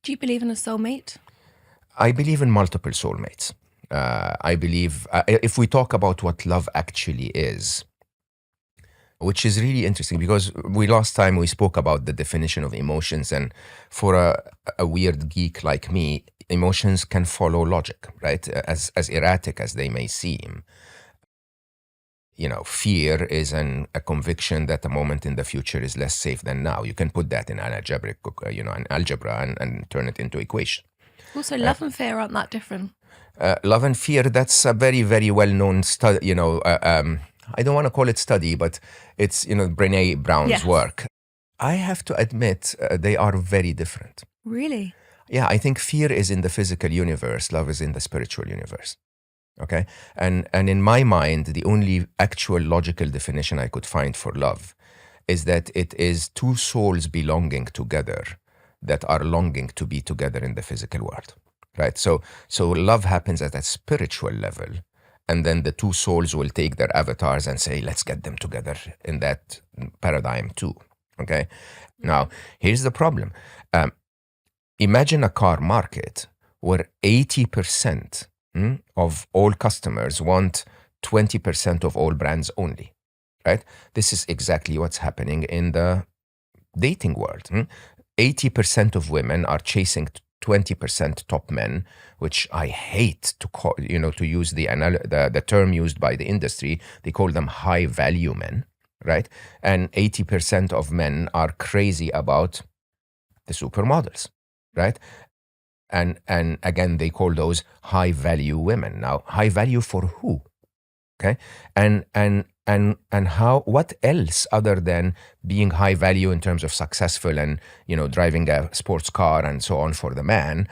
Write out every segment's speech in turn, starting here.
Do you believe in a soulmate? I believe in multiple soulmates. I believe, if we talk about what love actually is, which is really interesting because last time we spoke about the definition of emotions, and for a weird geek like me, emotions can follow logic, right? As erratic as they may seem. Fear is a conviction that a moment in the future is less safe than now. You can put that in an algebra and turn it into equation. Also, love and fear aren't that different. Love and fear, that's a very, very well-known study, I don't want to call it study, but it's, Brené Brown's work. I have to admit, they are very different. Really? Yeah, I think fear is in the physical universe, love is in the spiritual universe. Okay? And in my mind, the only actual logical definition I could find for love is that it is two souls belonging together that are longing to be together in the physical world. Right? So love happens at a spiritual level, and then the two souls will take their avatars and say, let's get them together in that paradigm too. Okay? Now, here's the problem. Imagine a car market where 80% of all customers want 20% of all brands only, right? This is exactly what's happening in the dating world. 80% of women are chasing 20% top men, which I hate to call, to use the term used by the industry. They call them high value men, right? And 80% of men are crazy about the supermodels, right? And again, they call those high value women. Now, high value for who? Okay. And how, what else other than being high value in terms of successful and, driving a sports car and so on for the man,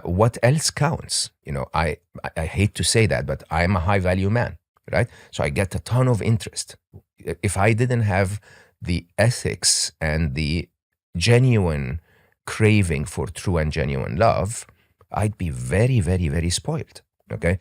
what else counts? I hate to say that, but I'm a high value man, right? So I get a ton of interest. If I didn't have the ethics and the genuine craving for true and genuine love, I'd be very, very, very spoiled. Okay.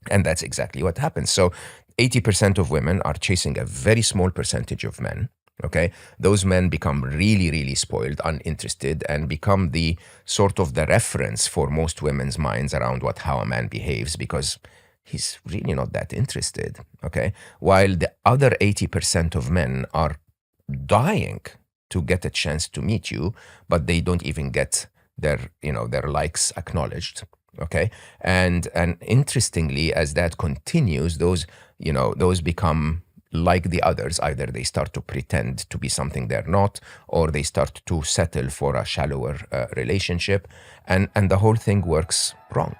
And that's exactly what happens. So 80% of women are chasing a very small percentage of men. Okay. Those men become really, really spoiled, uninterested, and become the sort of the reference for most women's minds around how a man behaves, because he's really not that interested. Okay. While the other 80% of men are dying to get a chance to meet you, but they don't even get their likes acknowledged. Okay. And interestingly, as that continues, those become like the others. Either they start to pretend to be something they're not, or they start to settle for a shallower relationship, and the whole thing works wrong.